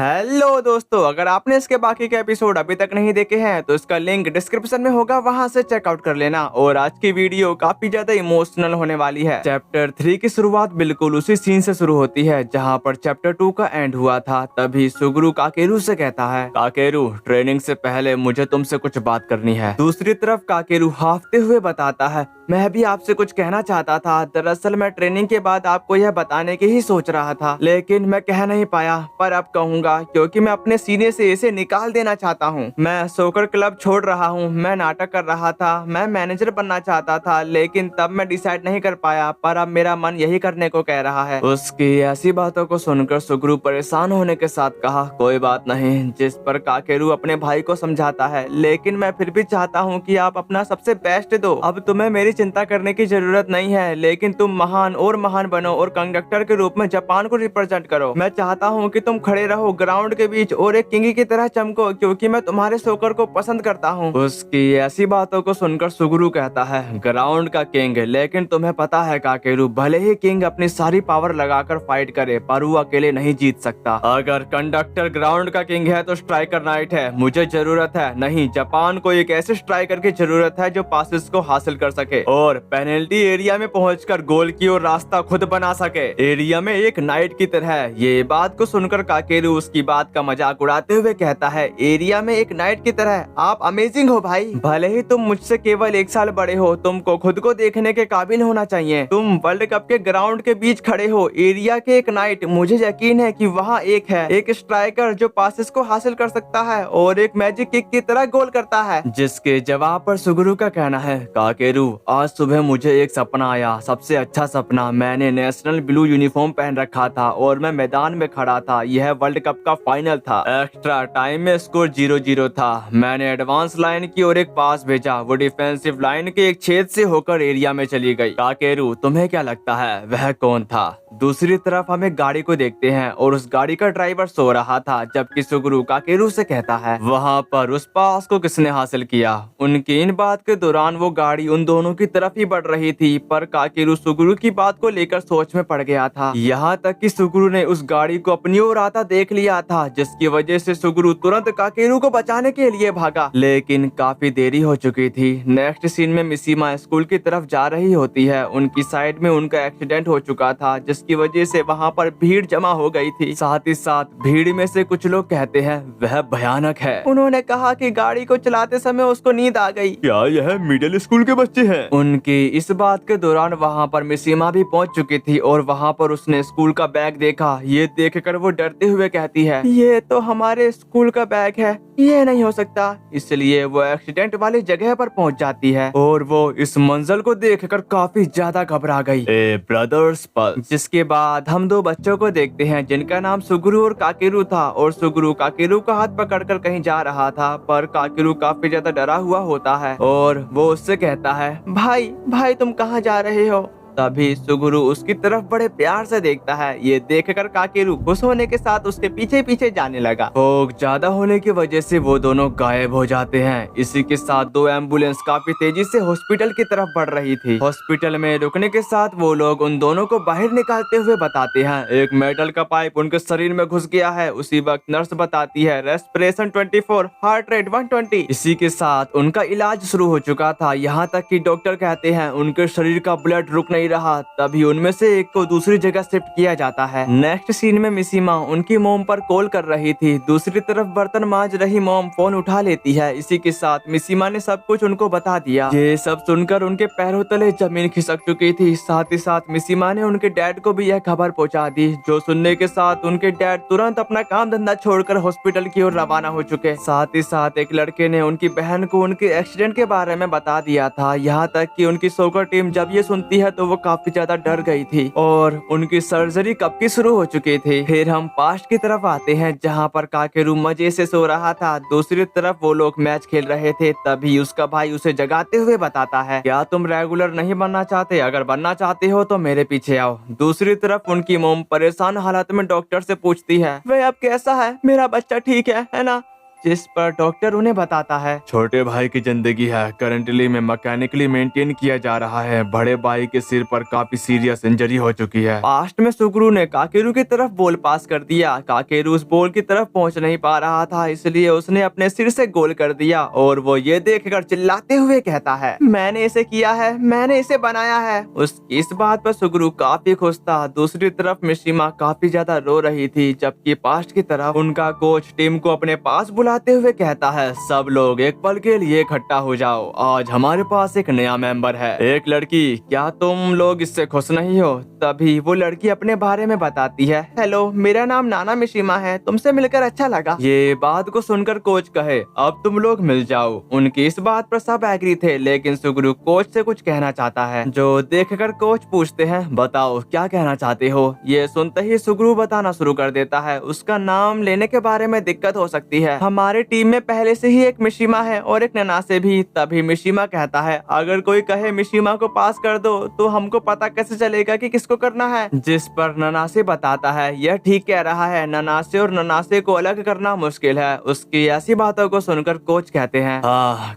Hello दोस्तों, अगर आपने इसके बाकी के एपिसोड अभी तक नहीं देखे हैं तो इसका लिंक डिस्क्रिप्शन में होगा, वहां से चेकआउट कर लेना। और आज की वीडियो काफी ज्यादा इमोशनल होने वाली है। चैप्टर 3 की शुरुआत बिल्कुल उसी सीन से शुरू होती है जहां पर चैप्टर 2 का एंड हुआ था। तभी सुगुरु काकेरू से कहता है, काकेरू ट्रेनिंग से पहले मुझे तुमसे कुछ बात करनी है। दूसरी तरफ काकेरू हाफते हुए बताता है, मैं भी आपसे कुछ कहना चाहता था। दरअसल मैं ट्रेनिंग के बाद आपको यह बताने की ही सोच रहा था, लेकिन मैं कह नहीं पाया, पर अब कहूंगा क्योंकि मैं अपने सीने से इसे निकाल देना चाहता हूँ। मैं सोकर क्लब छोड़ रहा हूँ, मैं नाटक कर रहा था, मैं मैनेजर बनना चाहता था, लेकिन तब मैं डिसाइड नहीं कर पाया, पर अब मेरा मन यही करने को कह रहा है। उसकी ऐसी बातों को सुनकर सुगुरु परेशान होने के साथ कहा, कोई बात नहीं। जिस पर काकेरू अपने भाई को समझाता है, लेकिन मैं फिर भी चाहता हूँ कि आप अपना सबसे बेस्ट दो। अब तुम्हें मेरी चिंता करने की जरूरत नहीं है, लेकिन तुम महान और महान बनो और कंडक्टर के रूप में जापान को रिप्रेजेंट करो। मैं चाहता हूँ कि तुम खड़े रहो ग्राउंड के बीच और एक किंग की तरह चमको, क्योंकि मैं तुम्हारे सोकर को पसंद करता हूँ। उसकी ऐसी बातों को सुनकर सुगुरु कहता है, ग्राउंड का किंग, लेकिन तुम्हें पता है काकेरू, भले ही किंग अपनी सारी पावर लगाकर फाइट करे, पर वो अकेले नहीं जीत सकता। अगर कंडक्टर ग्राउंड का किंग है तो स्ट्राइकर नाइट है। मुझे जरूरत है नहीं, जापान को एक ऐसे स्ट्राइकर की जरूरत है जो पासिस को हासिल कर सके और पेनल्टी एरिया में पहुंचकर गोल की ओर रास्ता खुद बना सके, एरिया में एक नाइट की तरह। ये बात को सुनकर काकेरू उसकी बात का मजाक उड़ाते हुए कहता है, एरिया में एक नाइट की तरह, आप अमेजिंग हो भाई। भले ही तुम मुझसे केवल 1 साल बड़े हो, तुमको खुद को देखने के काबिल होना चाहिए। तुम वर्ल्ड कप के ग्राउंड के बीच खड़े हो, एरिया के एक नाइट, मुझे यकीन है कि वहाँ एक है, एक स्ट्राइकर जो पासिस को हासिल कर सकता है और एक मैजिक किक की तरह गोल करता है। जिसके जवाब पर सुगुरु का कहना है, काकेरू आज सुबह मुझे एक सपना आया, सबसे अच्छा सपना। मैंने नेशनल ब्लू यूनिफॉर्म पहन रखा था और मैं मैदान में खड़ा था। यह वर्ल्ड कप का फाइनल था। एक्स्ट्रा टाइम में स्कोर 0-0 था। मैंने एडवांस लाइन की ओर एक पास भेजा, वो डिफेंसिव लाइन के एक छेद से होकर एरिया में चली गई। काकेरू तुम्हें क्या लगता है वह कौन था? दूसरी तरफ हम एक गाड़ी को देखते हैं और उस गाड़ी का ड्राइवर सो रहा था, जबकि सुगुरु काकेरू से कहता है, वहाँ पर उस पास को किसने हासिल किया? उनकी इन बात के दौरान वो गाड़ी उन दोनों की तरफ ही बढ़ रही थी, पर काकेरू सुगुरु की बात को लेकर सोच में पड़ गया था। यहाँ तक कि सुगुरु ने उस गाड़ी को अपनी ओर आता देख लिया था, जिसकी वजह से सुगुरु तुरंत काकेरू को बचाने के लिए भागा, लेकिन काफी देरी हो चुकी थी। नेक्स्ट सीन में मिसीमा स्कूल की तरफ जा रही होती है। उनकी साइड में उनका एक्सीडेंट हो चुका था, जिसकी वजह से वहाँ पर भीड़ जमा हो गई थी। साथ ही साथ भीड़ में से कुछ लोग कहते हैं वह भयानक है। उन्होंने कहा कि गाड़ी को चलाते समय उसको नींद आ गई। क्या यह मिडिल स्कूल के बच्चे हैं? उनकी इस बात के दौरान वहाँ पर मिसीमा भी पहुँच चुकी थी और वहाँ पर उसने स्कूल का बैग देखा। ये देखकर वो डरते हुए कहती है, ये तो हमारे स्कूल का बैग है, ये नहीं हो सकता। इसलिए वो एक्सीडेंट वाली जगह पर पहुँच जाती है और वो इस मंजर को देखकर काफी ज्यादा घबरा गई। Brothers pulse. जिसके बाद हम 2 बच्चों को देखते हैं जिनका नाम सुगुरु और काकेरू था, और सुगुरु काकेरू का हाथ पकड़कर कहीं जा रहा था, पर काकेरू काफी ज्यादा डरा हुआ होता है और वो उससे कहता है, भाई भाई तुम कहाँ जा रहे हो? तभी सुगुरु उसकी तरफ बड़े प्यार से देखता है। ये देखकर काकेरू खुश होने के साथ उसके पीछे पीछे जाने लगा। भूख ज्यादा होने की वजह से वो दोनों गायब हो जाते हैं। इसी के साथ 2 एम्बुलेंस काफी तेजी से हॉस्पिटल की तरफ बढ़ रही थी। हॉस्पिटल में रुकने के साथ वो लोग उन दोनों को बाहर निकालते हुए बताते हैं, एक मेटल का पाइप उनके शरीर में घुस गया है। उसी वक्त नर्स बताती है, रेस्पिरेशन 24, हार्ट रेट 120। इसी के साथ उनका इलाज शुरू हो चुका था। यहाँ तक कि डॉक्टर कहते हैं उनके शरीर का ब्लड रुक नहीं रहा। तभी उनमें से एक को दूसरी जगह शिफ्ट किया जाता है। नेक्स्ट सीन में मिसीमा उनकी मोम पर कॉल कर रही थी। दूसरी तरफ बर्तन मांज रही मोम फोन उठा लेती है। इसी के साथ मिसीमा ने सब कुछ उनको बता दिया। ये सब सुनकर उनके पैरों तले जमीन खिसक चुकी थी। साथ ही साथ मिसीमा ने उनके डैड को भी यह खबर पहुंचा दी, जो सुनने के साथ उनके डैड तुरंत अपना काम धंधा छोड़कर हॉस्पिटल की ओर रवाना हो चुके। साथ ही साथ एक लड़के ने उनकी बहन को उनके एक्सीडेंट के बारे में बता दिया था। यहाँ तक कि उनकी सॉकर टीम जब ये सुनती है तो वो काफी ज्यादा डर गई थी और उनकी सर्जरी कब की शुरू हो चुकी थी। फिर हम पास्ट की तरफ आते हैं, जहाँ पर काकेरू मजे से सो रहा था। दूसरी तरफ वो लोग मैच खेल रहे थे। तभी उसका भाई उसे जगाते हुए बताता है, क्या तुम रेगुलर नहीं बनना चाहते? अगर बनना चाहते हो तो मेरे पीछे आओ। दूसरी तरफ उनकी मोम परेशान हालत में डॉक्टर से पूछती है, वह अब कैसा है? मेरा बच्चा ठीक है ना? जिस पर डॉक्टर उन्हें बताता है, छोटे भाई की जिंदगी है, करंटली में मैकेनिकली मेंटेन किया जा रहा है, बड़े भाई के सिर पर काफी सीरियस इंजरी हो चुकी है। पास्ट में सुगरू ने काकेरू की तरफ बॉल पास कर दिया। काकेरू उस बॉल की तरफ पहुंच नहीं पा रहा था, इसलिए उसने अपने सिर से गोल कर दिया और वो ये देखकर चिल्लाते हुए कहता है, मैंने इसे किया है, मैंने इसे बनाया है। उसकी इस बात पर सुगरू काफी खुश था। दूसरी तरफ मिशिमा काफी ज्यादा रो रही थी, जबकि पास्ट की तरफ उनका कोच टीम को अपने पास बुलाते हुए कहता है, सब लोग एक पल के लिए इकट्ठा हो जाओ, आज हमारे पास एक नया मेंबर है, एक लड़की। क्या तुम लोग इससे खुश नहीं हो? तभी वो लड़की अपने बारे में बताती है, हेलो, मेरा नाम नाना मिशिमा है, तुमसे मिलकर अच्छा लगा। ये बात को सुनकर कोच कहे, अब तुम लोग मिल जाओ। उनकी इस बात पर सब एग्री थे, लेकिन सुगरू कोच से कुछ कहना चाहता है, जो देखकर कोच पूछते हैं, बताओ क्या कहना चाहते हो? ये सुनते ही सुगरू बताना शुरू कर देता है, उसका नाम लेने के बारे में दिक्कत हो सकती है, हमारे टीम में पहले से ही एक मिशिमा है और एक ननासे भी। तभी मिशिमा कहता है, अगर कोई कहे मिशिमा को पास कर दो तो हमको पता कैसे चलेगा कि किसको करना है? जिस पर ननासे बताता है, यह ठीक कह रहा है, ननासे और ननासे को अलग करना मुश्किल है। उसकी ऐसी बातों को सुनकर कोच कहते हैं,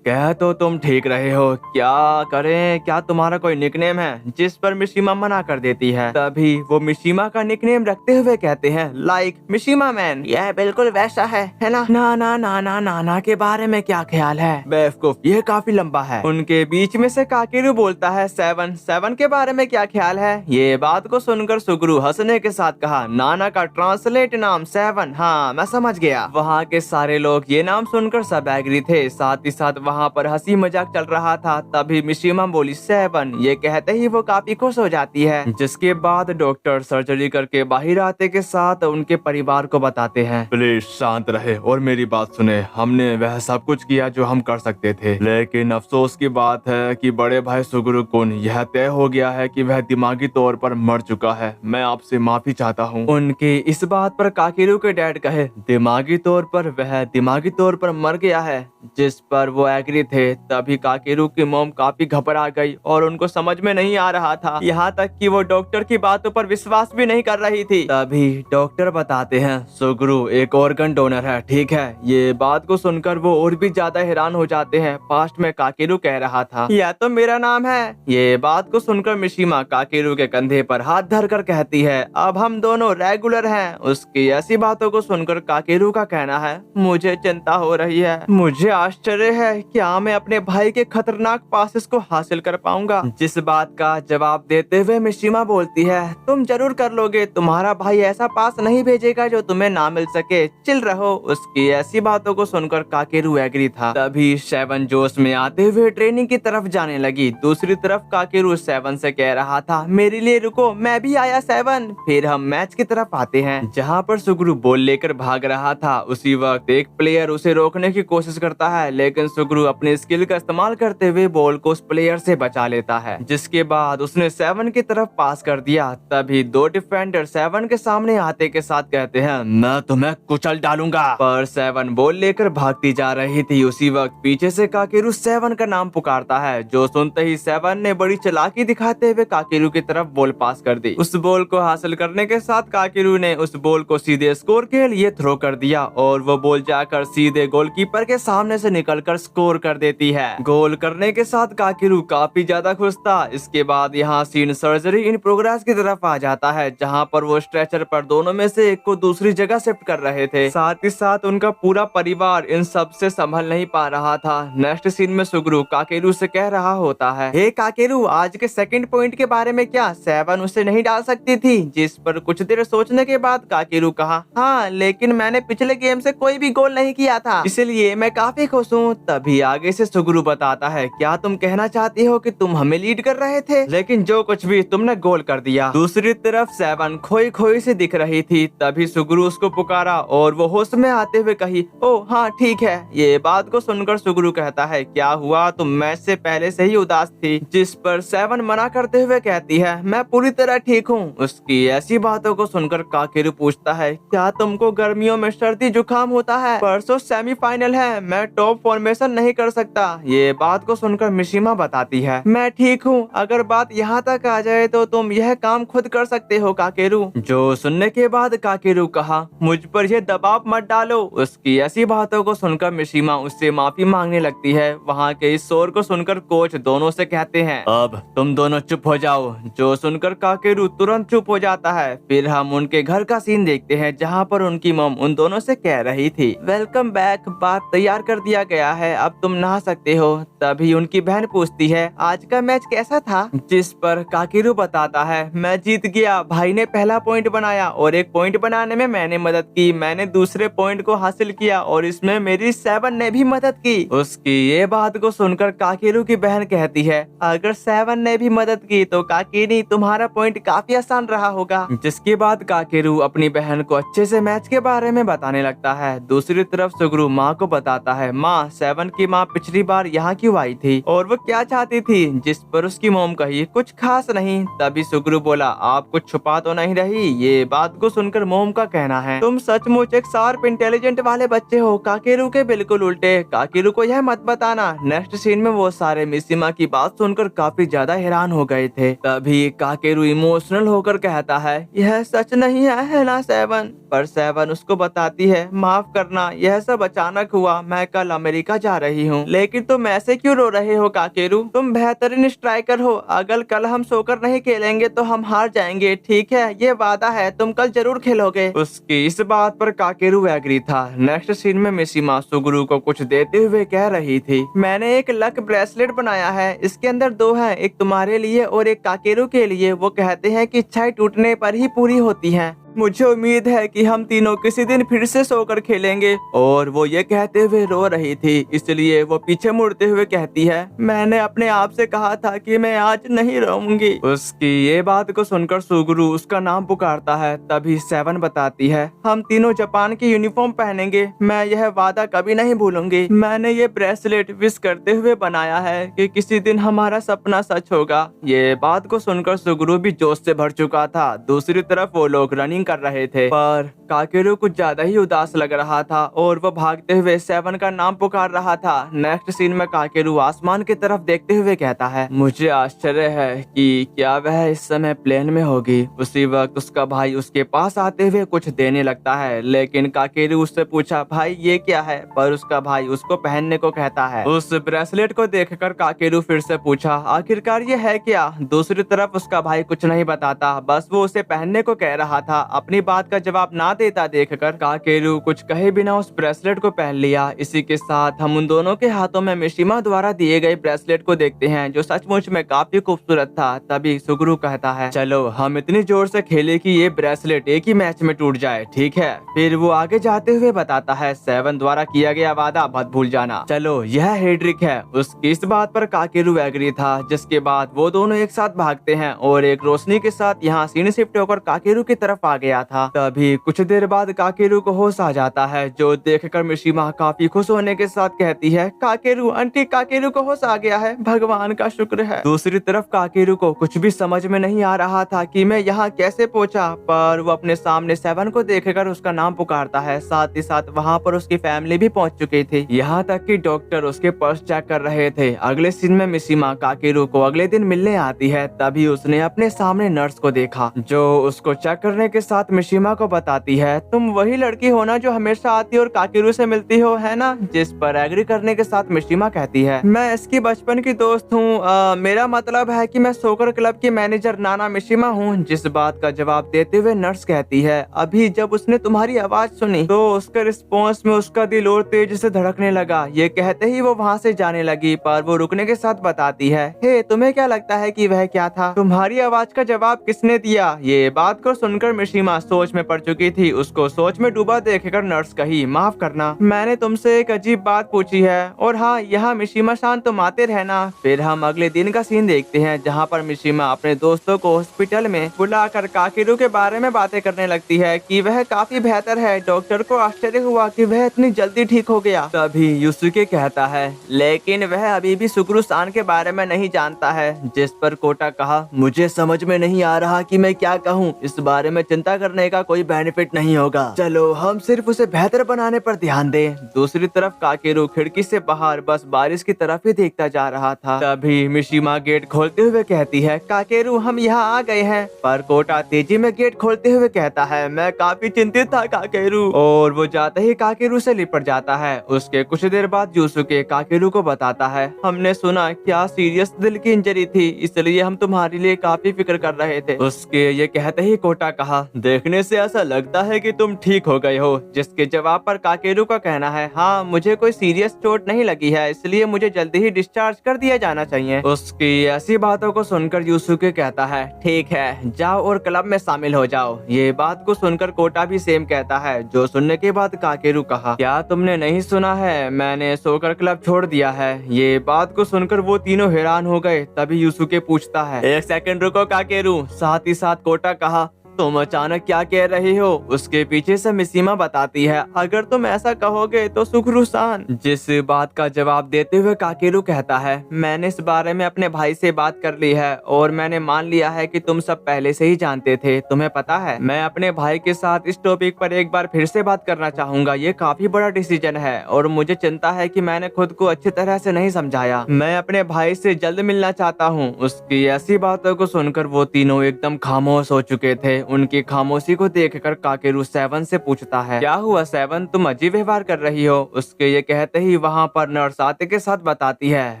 कह तो तुम ठीक रहे हो, क्या करें, क्या तुम्हारा कोई निकनेम है? जिस पर मिशिमा मना कर देती है। तभी वो मिशिमा का निकनेम रखते हुए कहते हैं, लाइक मिशिमा मैन। यह बिल्कुल वैसा है ना? नाना के बारे में क्या ख्याल है? बेवकूफ, यह काफी लंबा है। उनके बीच में से काकेरू बोलता है, सेवन के बारे में क्या ख्याल है? ये बात को सुनकर सुगरू हंसने के साथ कहा, नाना का ट्रांसलेट नाम 7, हाँ मैं समझ गया। वहाँ के सारे लोग ये नाम सुनकर सब एग्री थे, साथ ही साथ वहाँ पर हंसी मजाक चल रहा था। तभी मिशिमा बोली 7, ये कहते ही वो काफी खुश हो जाती है। जिसके बाद डॉक्टर सर्जरी करके बाहर आते के साथ उनके परिवार को बताते हैं, प्लीज शांत रहे और मेरी बात सुने, हमने वह सब कुछ किया जो हम कर सकते थे, लेकिन अफसोस की बात है कि बड़े भाई सुगरू कुन यह तय हो गया है कि वह दिमागी तौर पर मर चुका है, मैं आपसे माफी चाहता हूँ। उनकी इस बात पर काकेरू के डैड कहे, दिमागी तौर पर वह दिमागी तौर पर मर गया है? जिस पर वो एग्री थे। तभी काकेरू की मॉम काफी घबरा गई और उनको समझ में नहीं आ रहा था, यहाँ तक कि वो डॉक्टर की बातों पर विश्वास भी नहीं कर रही थी। तभी डॉक्टर बताते हैं, सुगरू एक ऑर्गन डोनर है, ठीक है? ये बात को सुनकर वो और भी ज्यादा हैरान हो जाते हैं। पास्ट में काकेरू कह रहा था, यह तो मेरा नाम है। ये बात को सुनकर मिशिमा काकेरू के कंधे पर हाथ धरकर कहती है, अब हम दोनों रेगुलर हैं। उसकी ऐसी बातों को सुनकर काकेरू का कहना है, मुझे चिंता हो रही है, मुझे आश्चर्य है क्या मैं अपने भाई के खतरनाक पासेस को हासिल कर पाऊंगा? जिस बात का जवाब देते हुए मिशिमा बोलती है, तुम जरूर कर लोगे, तुम्हारा भाई ऐसा पास नहीं भेजेगा जो तुम्हें ना मिल सके, चिल रहो। उसकी ऐसी बातों को सुनकर काकेरू एग्री था। तभी 7 जोश में आते हुए ट्रेनिंग की तरफ जाने लगी। दूसरी तरफ काकेरू 7 से कह रहा था, मेरे लिए रुको, मैं भी आया 7। फिर हम मैच की तरफ आते हैं, जहाँ पर सुगरू बॉल लेकर भाग रहा था। उसी वक्त एक प्लेयर उसे रोकने की कोशिश करता है, लेकिन सुगरू अपने स्किल का इस्तेमाल करते हुए बॉल को उस प्लेयर से बचा लेता है, जिसके बाद उसने 7 की तरफ पास कर दिया। तभी 2 डिफेंडर 7 के सामने आते के साथ कहते हैं, मैं तुम्हें कुचल डालूंगा। पर 7 बॉल लेकर भागती जा रही थी। उसी वक्त पीछे से काकेरू 7 का नाम पुकारता है, जो सुनते ही 7 ने बड़ी चालाकी दिखाते हुए काकेरू की तरफ बॉल पास कर दी। उस बॉल को हासिल करने के साथ काकेरू ने उस बॉल को सीधे स्कोर के लिए थ्रो कर दिया और वो बॉल जाकर सीधे गोलकीपर के सामने से निकलकर स्कोर कर देती है। गोल करने के साथ काकेरू काफी ज्यादा खुश था। इसके बाद यहाँ सीन सर्जरी इन प्रोग्रेस की तरफ आ जाता है, जहाँ पर वो स्ट्रेचर पर दोनों में से एक को दूसरी जगह शिफ्ट कर रहे थे। साथ ही साथ उनका पूरा परिवार इन सब से संभल नहीं पा रहा था। नेक्स्ट सीन में सुगरू काकेरू से कह रहा होता है, हे काकेरू, आज के सेकंड पॉइंट के बारे में क्या 7 उसे नहीं डाल सकती थी? जिस पर कुछ देर सोचने के बाद काकेरू कहा, हाँ लेकिन मैंने पिछले गेम से कोई भी गोल नहीं किया था, इसलिए मैं काफी खुश हूँ। तभी आगे से सुगरू बताता है, क्या तुम कहना चाहती हो कि तुम हमें लीड कर रहे थे, लेकिन जो कुछ भी तुमने गोल कर दिया। दूसरी तरफ 7 खोई खोई से दिख रही थी। तभी सुगरू उसको पुकारा और वो होश में आते हुए कही, ओ हाँ ठीक है। ये बात को सुनकर सुगरू कहता है, क्या हुआ, तुम मैच से पहले से ही उदास थी? जिस पर 7 मना करते हुए कहती है, मैं पूरी तरह ठीक हूँ। उसकी ऐसी बातों को सुनकर काकेरू पूछता है, क्या तुमको गर्मियों में सर्दी जुकाम होता है? परसों सेमीफाइनल है, मैं टॉप फॉर्मेशन नहीं कर सकता। ये बात को सुनकर मिशिमा बताती है, मैं ठीक हूँ, अगर बात यहाँ तक आ जाए तो तुम यह काम खुद कर सकते हो काकेरू। जो सुनने के बाद काकेरू कहा, मुझ पर यह दबाव मत डालो। उसकी उसकी ऐसी बातों को सुनकर मिशिमा उससे माफी मांगने लगती है। वहाँ के इस शोर को सुनकर कोच दोनों से कहते हैं, अब तुम दोनों चुप हो जाओ। जो सुनकर काकेरू तुरंत चुप हो जाता है। फिर हम उनके घर का सीन देखते हैं जहाँ पर उनकी मॉम उन दोनों से कह रही थी, वेलकम बैक, बात तैयार कर दिया गया है, अब तुम नहा सकते हो। तभी उनकी बहन पूछती है, आज का मैच कैसा था? जिस पर काकेरू बताता है, मैं जीत गया, भाई ने पहला पॉइंट बनाया और एक पॉइंट बनाने में मैंने मदद की, मैंने दूसरे पॉइंट को हासिल किया और इसमें मेरी 7 ने भी मदद की। उसकी ये बात को सुनकर काकेरू की बहन कहती है, अगर 7 ने भी मदद की तो काकेनी तुम्हारा पॉइंट काफी आसान रहा होगा। जिसके बाद काकेरू अपनी बहन को अच्छे से मैच के बारे में बताने लगता है। दूसरी तरफ सुगरू माँ को बताता है, माँ 7 की माँ पिछली बार यहाँ क्यों आई थी और वो क्या चाहती थी? जिस पर उसकी मोम कही, कुछ खास नहीं। तभी सुगरू बोला, आप कुछ छुपा तो नहीं रही? ये बात को सुनकर मोम का कहना है, तुम सचमुच एक शार्प इंटेलिजेंट वाले बच्चे हो, काकेरू के बिल्कुल उल्टे। काकेरू को यह मत बताना। नेक्स्ट सीन में वो सारे मिशिमा की बात सुनकर काफी ज्यादा हैरान हो गए थे। तभी काकेरू इमोशनल होकर कहता है, यह सच नहीं है ना 7? पर 7 उसको बताती है, माफ करना, यह सब अचानक हुआ, मैं कल अमेरिका जा रही हूँ। लेकिन तुम ऐसे क्यों रो रहे हो काकेरू? तुम बेहतरीन स्ट्राइकर हो, अगर कल हम सोकर नहीं खेलेंगे तो हम हार जाएंगे, ठीक है? ये वादा है, तुम कल जरूर खेलोगे। उसकी इस बात पर काकेरू एग्री था। नेक्स्ट सीन में मिशिमा सुगरू को कुछ देते हुए कह रही थी, मैंने एक लक ब्रेसलेट बनाया है, इसके अंदर 2 हैं, एक तुम्हारे लिए और एक काकेरू के लिए। वो कहते हैं कि इच्छाएं टूटने पर ही पूरी होती हैं। मुझे उम्मीद है कि हम तीनों किसी दिन फिर से सोकर खेलेंगे। और वो ये कहते हुए रो रही थी, इसलिए वो पीछे मुड़ते हुए कहती है, मैंने अपने आप से कहा था कि मैं आज नहीं रोऊंगी। उसकी ये बात को सुनकर सुगरू उसका नाम पुकारता है। तभी 7 बताती है, हम तीनों जापान की यूनिफॉर्म पहनेंगे, मैं यह वादा कभी नहीं भूलूंगी। मैंने ये ब्रेसलेट विश करते हुए बनाया है कि किसी दिन हमारा सपना सच होगा। ये बात को सुनकर सुगरू भी जोश से भर चुका था। दूसरी तरफ वो लोग रनिंग कर रहे थे, पर काकेरू कुछ ज्यादा ही उदास लग रहा था और वो भागते हुए 7 का नाम पुकार रहा था। नेक्स्ट सीन में काकेरू आसमान की तरफ देखते हुए कहता है, मुझे आश्चर्य है कि क्या वह इस समय प्लेन में होगी। उसी वक्त उसका भाई उसके पास आते हुए कुछ देने लगता है, लेकिन काकेरू उससे पूछा, भाई ये क्या है? पर उसका भाई उसको पहनने को कहता है। उस ब्रेसलेट को देखकर काकेरू फिर से पूछा, आखिरकार ये है क्या? दूसरी तरफ उसका भाई कुछ नहीं बताता, बस वो उसे पहनने को कह रहा था। अपनी बात का जवाब ना देता देखकर काकेरू कुछ कहे बिना उस ब्रेसलेट को पहन लिया। इसी के साथ हम उन दोनों के हाथों में मिशिमा द्वारा दिए गए ब्रेसलेट को देखते हैं, जो सचमुच में काफी खूबसूरत था। तभी सुगरू कहता है, चलो हम इतनी जोर से खेले कि ये ब्रेसलेट एक ही मैच में टूट जाए, ठीक है? फिर वो आगे जाते हुए बताता है, 7 द्वारा किया गया वादा मत भूल जाना। चलो यह हेड्रिक है। उसकी इस बात पर काकेरू एग्री था। जिसके बाद वो दोनों एक साथ भागते हैं और एक रोशनी के साथ यहाँ सीन शिफ्ट होकर काकेरू की तरफ आ गया था। तभी कुछ देर बाद काकेरू को होश आ जाता है, जो देखकर मिशिमा काफी खुश होने के साथ कहती है, काकेरू आंटी, काकेरू को होश आ गया है, भगवान का शुक्र है। दूसरी तरफ काकेरू को कुछ भी समझ में नहीं आ रहा था कि मैं यहाँ कैसे पहुँचा, पर वो अपने सामने 7 को देखकर उसका नाम पुकारता है। साथ ही साथ वहाँ पर उसकी फैमिली भी पहुँच चुकी थी, यहाँ तक कि डॉक्टर उसके पर्स चेक कर रहे थे। अगले सीन में मिशिमा काकेरू को अगले दिन मिलने आती है। तभी उसने अपने सामने नर्स को देखा, जो उसको चेक करने के साथ मिशिमा को बताती है, तुम वही लड़की हो ना जो हमेशा आती और काकेरू से मिलती हो, है ना? जिस पर एग्री करने के साथ मिशिमा कहती है, मैं इसकी बचपन की दोस्त हूँ, मेरा मतलब है कि मैं सोकर क्लब की मैनेजर नाना मिशिमा हूँ। जिस बात का जवाब देते हुए नर्स कहती है, अभी जब उसने तुम्हारी आवाज सुनी तो उसके रिस्पॉन्स में उसका दिल और तेजी से धड़कने लगा। ये कहते ही वो वहाँ से जाने लगी, पर वो रुकने के साथ बताती है, हे तुम्हें क्या लगता है कि वह क्या था? तुम्हारी आवाज का जवाब किसने दिया? ये बात को सुनकर मिशिमा सोच में पड़ चुकी थी। उसको सोच में डूबा देखकर नर्स कही, माफ करना, मैंने तुमसे एक अजीब बात पूछी है। और हाँ, यहाँ मिशिमा शान तुम आते रहना। फिर हम अगले दिन का सीन देखते हैं, जहाँ पर मिशिमा अपने दोस्तों को हॉस्पिटल में बुलाकर काकेरू के बारे में बातें करने लगती है कि वह काफी बेहतर है। डॉक्टर को आश्चर्य हुआ कि वह इतनी जल्दी ठीक हो गया। तभी युसुके कहता है, लेकिन वह अभी भी सुगरू सान के बारे में नहीं जानता है। जिस पर कोटा कहा, मुझे समझ में नहीं आ रहा कि मैं क्या कहूँ, इस बारे में चिंता करने का कोई बेनिफिट फिट नहीं होगा। चलो हम सिर्फ उसे बेहतर बनाने पर ध्यान दें। दूसरी तरफ काकेरू खिड़की से बाहर बस बारिश की तरफ ही देखता जा रहा था। तभी मिशिमा गेट खोलते हुए कहती है, काकेरू हम यहाँ आ गए हैं। पर कोटा तेजी में गेट खोलते हुए कहता है, मैं काफी चिंतित था काकेरू। और वो जाते ही काकेरू से लिपट जाता है। उसके कुछ देर बाद यूसुके काकेरू को बताता है, हमने सुना क्या सीरियस दिल की इंजरी थी, इसलिए हम तुम्हारे लिए काफी फिक्र कर रहे थे। उसके ये कहते ही कोटा कहा, देखने से ऐसा लगता है कि तुम ठीक हो गए हो। जिसके जवाब पर काकेरू का कहना है, हाँ मुझे कोई सीरियस चोट नहीं लगी है, इसलिए मुझे जल्दी ही डिस्चार्ज कर दिया जाना चाहिए। उसकी ऐसी बातों को सुनकर यूसुके कहता है, ठीक है जाओ और क्लब में शामिल हो जाओ। ये बात को सुनकर कोटा भी सेम कहता है। जो सुनने के बाद काकेरू कहा, क्या तुमने नहीं सुना है, मैंने सोकर क्लब छोड़ दिया है। ये बात को सुनकर वो तीनों हैरान हो गए। तभी यूसुके पूछता है, एक सेकंड रुको काकेरू। साथ ही साथ कोटा कहा, तुम अचानक क्या कह रही हो। उसके पीछे से मिशिमा बताती है, अगर तुम ऐसा कहोगे तो सुखरुसान। जिस बात का जवाब देते हुए काकेरू कहता है, मैंने इस बारे में अपने भाई से बात कर ली है और मैंने मान लिया है कि तुम सब पहले से ही जानते थे। तुम्हें पता है मैं अपने भाई के साथ इस टॉपिक पर एक बार फिर से बात करना चाहूंगा। ये काफी बड़ा डिसीजन है और मुझे चिंता है कि मैंने खुद को अच्छी तरह से नहीं समझाया। मैं अपने भाई से जल्द मिलना चाहता हूँ। उसकी ऐसी बातों को सुनकर वो तीनों एकदम खामोश हो चुके थे। उनकी खामोशी को देखकर काकेरू सेवन से पूछता है, क्या हुआ सेवन, तुम अजीब व्यवहार कर रही हो। उसके ये कहते ही वहाँ पर नर्स आते के साथ बताती है,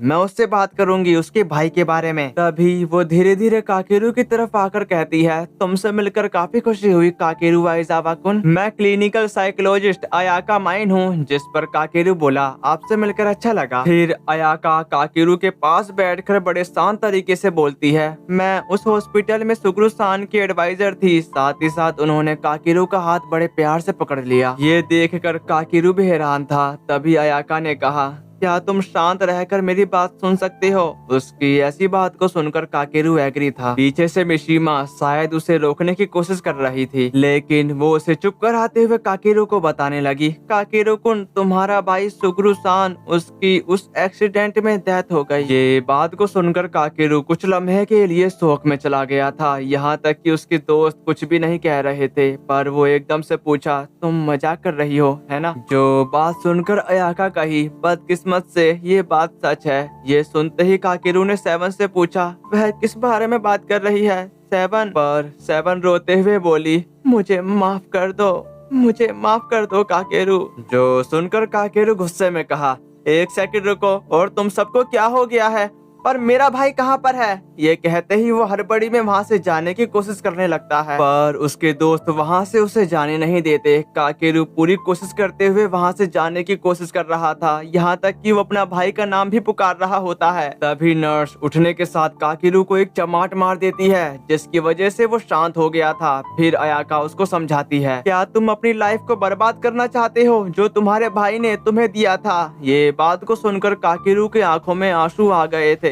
मैं उससे बात करूंगी उसके भाई के बारे में। तभी वो धीरे धीरे काकेरू की तरफ आकर कहती है, तुमसे मिलकर काफी खुशी हुई काकेरू आइजावा कुन। मैं क्लिनिकल साइकोलॉजिस्ट अयाका माइन हूँ। जिस पर काकेरू बोला, आपसे मिलकर अच्छा लगा। फिर अयाका काकेरू के पास बैठकर बड़े शांत तरीके से बोलती है, मैं उस हॉस्पिटल में सुखरुसान की एडवाइजर थी। साथ ही साथ उन्होंने काकेरू का हाथ बड़े प्यार से पकड़ लिया। ये देखकर काकेरू भी हैरान था। तभी अयाका ने कहा, क्या तुम शांत रहकर मेरी बात सुन सकते हो। उसकी ऐसी बात को सुनकर काकेरू एग्री था। पीछे से मिशिमा शायद उसे रोकने की कोशिश कर रही थी, लेकिन वो उसे चुप कराते हुए काकेरू को बताने लगी, काकेरू कुन तुम्हारा भाई सुखरुसान, उसकी उस एक्सीडेंट में डेथ हो गई। ये बात को सुनकर काकेरू कुछ लम्हे के लिए शोक में चला गया था। यहाँ तक कि उसके दोस्त कुछ भी नहीं कह रहे थे। पर वो एकदम से पूछा, तुम मजाक कर रही हो है ना। जो बात सुनकर अयाका कही, बदकिस्मत से ये बात सच है। ये सुनते ही काकेरू ने सेवन से पूछा, वह किस बारे में बात कर रही है सेवन। पर सेवन रोते हुए बोली, मुझे माफ कर दो, मुझे माफ कर दो काकेरू। जो सुनकर काकेरू गुस्से में कहा, एक सेकंड रुको, और तुम सबको क्या हो गया है, पर मेरा भाई कहाँ पर है। ये कहते ही वो हड़बड़ी में वहाँ से जाने की कोशिश करने लगता है, पर उसके दोस्त वहाँ से उसे जाने नहीं देते। काकेरू पूरी कोशिश करते हुए वहाँ से जाने की कोशिश कर रहा था, यहाँ तक कि वो अपना भाई का नाम भी पुकार रहा होता है। तभी नर्स उठने के साथ काकेरू को एक चमाट मार देती है, जिसकी वजह से वो शांत हो गया था। फिर अयाका उसको समझाती है, क्या तुम अपनी लाइफ को बर्बाद करना चाहते हो जो तुम्हारे भाई ने तुम्हें दिया था। ये बात को सुनकर काकेरू के आंखों में आंसू आ गए थे।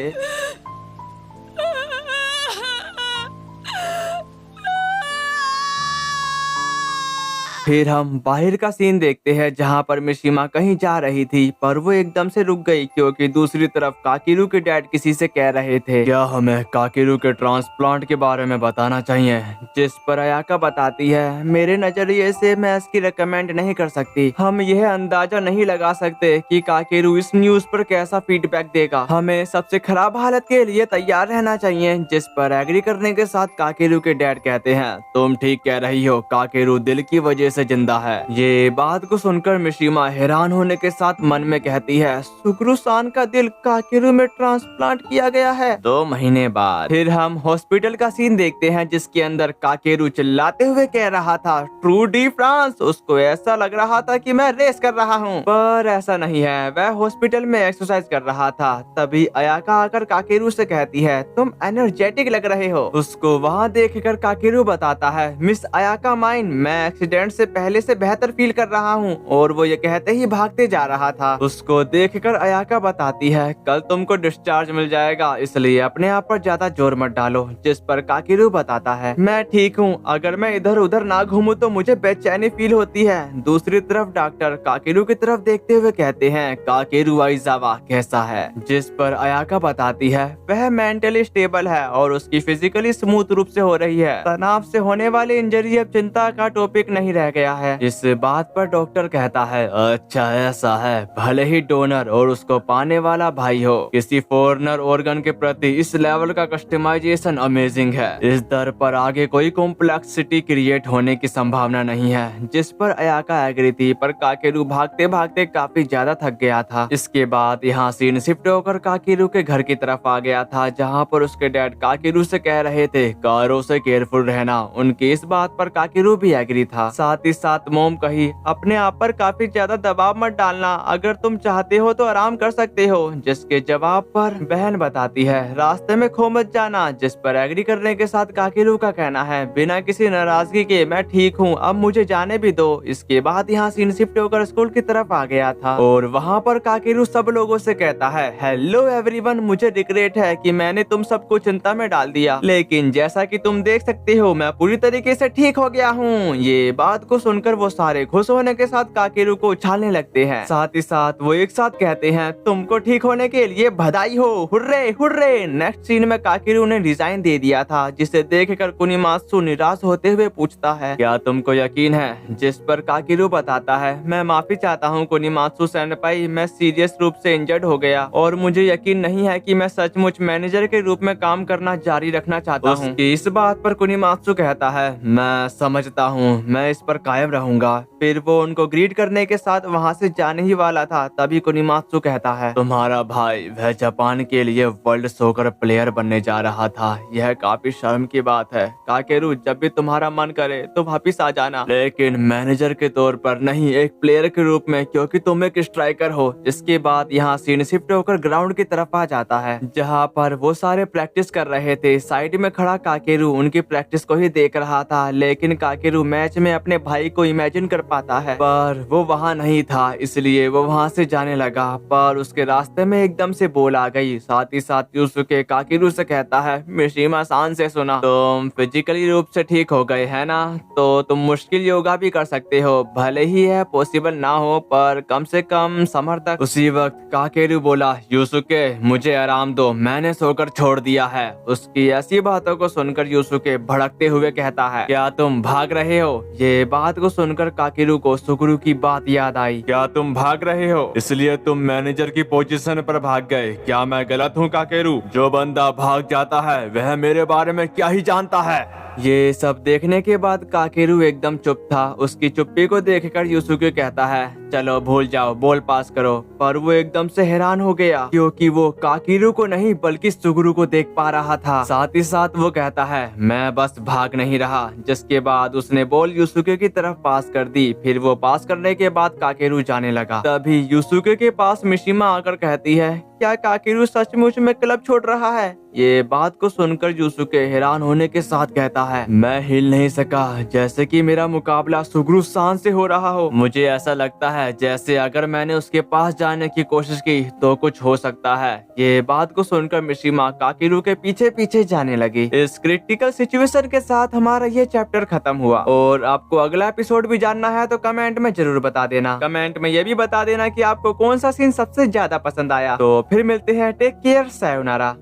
फिर हम बाहर का सीन देखते हैं जहां पर मिशिमा कहीं जा रही थी, पर वो एकदम से रुक गई क्योंकि दूसरी तरफ काकेरू के डैड किसी से कह रहे थे, क्या हमें काकेरू के ट्रांसप्लांट के बारे में बताना चाहिए। जिस पर अयाका बताती है, मेरे नजरिए से मैं इसकी रिकमेंड नहीं कर सकती। हम यह अंदाजा नहीं लगा सकते कि काकेरू इस न्यूज पर कैसा फीडबैक देगा। हमें सबसे खराब हालत के लिए तैयार रहना चाहिए। जिस पर एग्री करने के साथ काकेरू के डैड कहते हैं, तुम ठीक कह रही हो, काकेरू दिल की वजह से जिंदा है। ये बात को सुनकर मिशिमा हैरान होने के साथ मन में कहती है, सुखरुसान का दिल काकेरू में ट्रांसप्लांट किया गया है 2 महीने बाद। फिर हम हॉस्पिटल का सीन देखते हैं जिसके अंदर काकेरू चिल्लाते हुए कह रहा था, ट्रू डी फ्रांस। उसको ऐसा लग रहा था कि मैं रेस कर रहा हूँ, पर ऐसा नहीं है, वह हॉस्पिटल में एक्सरसाइज कर रहा था। तभी अयाका आकर काकेरू से कहती है, तुम एनर्जेटिक लग रहे हो। उसको वहाँ देखकर काकेरू बताता है, मिस अयाका माइन, मैं एक्सीडेंट से पहले से बेहतर फील कर रहा हूँ। और वो ये कहते ही भागते जा रहा था। उसको देखकर अयाका बताती है, कल तुमको डिस्चार्ज मिल जाएगा, इसलिए अपने आप पर ज्यादा जोर मत डालो। जिस पर काकेरू बताता है, मैं ठीक हूँ, अगर मैं इधर उधर ना घूमूं तो मुझे बेचैनी फील होती है। दूसरी तरफ डॉक्टर काकेरू की तरफ देखते हुए कहते हैं, काकेरू आइजावा कैसा है? जिस पर अयाका बताती है, वह मेंटली स्टेबल है और उसकी फिजिकली स्मूथ रूप से हो रही है। तनाव से होने वाली इंजरी अब चिंता का टॉपिक नहीं रह गया है। इस बात पर डॉक्टर कहता है, अच्छा ऐसा है, भले ही डोनर और उसको पाने वाला भाई हो, किसी फॉरेनर ऑर्गन के प्रति इस लेवल का कस्टमाइजेशन अमेजिंग है। इस दर पर आगे कोई कॉम्प्लेक्सिटी क्रिएट होने की संभावना नहीं है। जिस पर अयाका एग्री थी, पर काकेरू भागते भागते काफी ज्यादा थक गया था। इसके बाद यहाँ सीन शिफ्ट होकर काकेरू के घर की तरफ आ गया था, जहाँ पर उसके डैड काकेरू से कह रहे थे, कारो से केयरफुल रहना। उनकी इस बात पर काकेरू भी एग्री था। साथ ही साथ मोम कही, अपने आप पर काफी ज्यादा दबाव मत डालना, अगर तुम चाहते हो तो आराम कर सकते हो। जिसके जवाब पर बहन बताती है, रास्ते में खो मत जाना। जिस पर एग्री करने के साथ काकेरू का कहना है, बिना किसी नाराजगी के, मैं ठीक हूँ, अब मुझे जाने भी दो। इसके बाद यहाँ सीन शिफ्ट होकर स्कूल की तरफ आ गया था और वहाँ पर काकेरू सब लोगों से कहता है, हेलो एवरीवन, मुझे रिग्रेट है कि मैंने तुम सबको चिंता में डाल दिया, लेकिन जैसा कि तुम देख सकते हो मैं पूरी तरीके से ठीक हो गया हूँ। ये बात को सुनकर वो सारे खुश होने के साथ काकेरू को उछालने लगते हैं। साथ ही साथ वो एक साथ कहते हैं, तुमको ठीक होने के लिए बधाई हो, हुर्रे हुर्रे। नेक्स्ट सीन में काकेरू ने रिजाइन दे दिया था, जिसे देखकर कुनिमात्सु निराश होते हुए पूछता है, क्या तुमको यकीन है? जिस पर काकेरू बताता है, मैं माफी चाहता हूँ कुनिमात्सु सेनपाई, मैं सीरियस रूप से इंजर्ड हो गया और मुझे यकीन नहीं है कि मैं सचमुच मैनेजर के रूप में काम करना जारी रखना चाहता हूँ। इस बात पर कुनिमात्सु कहता है, मैं समझता हूँ, मैं इस पर कायम रहूंगा। फिर वो उनको ग्रीट करने के साथ वहाँ से जाने ही वाला था, तभी कुनिमात्सु कहता है, तुम्हारा भाई वह जापान के लिए वर्ल्ड सॉकर प्लेयर बनने जा रहा था, यह काफी शर्म की बात है। काकेरू, जब भी तुम्हारा मन करे तो वापिस आ जाना, लेकिन मैनेजर के तौर पर नहीं, एक प्लेयर के रूप में, क्योंकि तुम एक स्ट्राइकर हो। इसके बाद यहाँ सीन शिफ्ट होकर ग्राउंड की तरफ आ जाता है, जहाँ पर वो सारे प्रैक्टिस कर रहे थे। साइड में खड़ा काकेरू उनकी प्रैक्टिस को ही देख रहा था, लेकिन काकेरू मैच में अपने भाई को इमेजिन कर पाता है, पर वो वहाँ नहीं था, इसलिए वो वहाँ से जाने लगा। पर उसके रास्ते में एकदम से बोल आ गई। साथ ही साथ यूसुके काकेरू से कहता है, मिशिमा सान से सुना, तुम फिजिकली रूप से ठीक हो गए है ना, तो तुम मुश्किल योगा भी कर सकते हो, भले ही यह पॉसिबल ना हो, पर कम से कम समर तक। उसी वक्त काकेरू बोला, यूसुके मुझे आराम दो, मैंने सोकर छोड़ दिया है। उसकी ऐसी बातों को सुनकर यूसुके भड़कते हुए कहता है, क्या तुम भाग रहे हो? ये बात को सुनकर काकेरू को सुगुरु की बात याद आई। क्या तुम भाग रहे हो, इसलिए तुम मैनेजर की पोजीशन पर भाग गए? क्या मैं गलत हूँ काकेरू? जो बंदा भाग जाता है वह मेरे बारे में क्या ही जानता है? ये सब देखने के बाद काकेरू एकदम चुप था। उसकी चुप्पी को देखकर यूसुके कहता है, चलो भूल जाओ, बॉल पास करो। पर वो एकदम से हैरान हो गया, क्योंकि वो काकेरू को नहीं बल्कि सुगुरु को देख पा रहा था। साथ ही साथ वो कहता है, मैं बस भाग नहीं रहा। जिसके बाद उसने बॉल यूसुके की तरफ पास कर दी। फिर वो पास करने के बाद काकेरू जाने लगा। तभी यूसुके के पास मिशिमा आकर कहती है, क्या काकेरू सचमुच में क्लब छोड़ रहा है? ये बात को सुनकर यूसुके हैरान होने के साथ कहता है, मैं हिल नहीं सका, जैसे कि मेरा मुकाबला सुगुरु सान से हो रहा हो। मुझे ऐसा लगता है जैसे अगर मैंने उसके पास जाने की कोशिश की तो कुछ हो सकता है। ये बात को सुनकर मिशिमा काकेरू के पीछे पीछे जाने लगी। इस क्रिटिकल सिचुएशन के साथ हमारा ये चैप्टर खत्म हुआ। और आपको अगला एपिसोड भी जानना है तो कमेंट में जरूर बता देना। कमेंट में ये भी बता देना कि आपको कौन सा सीन सबसे ज्यादा पसंद आया। तो फिर मिलते हैं, टेक केयर, सायोनारा।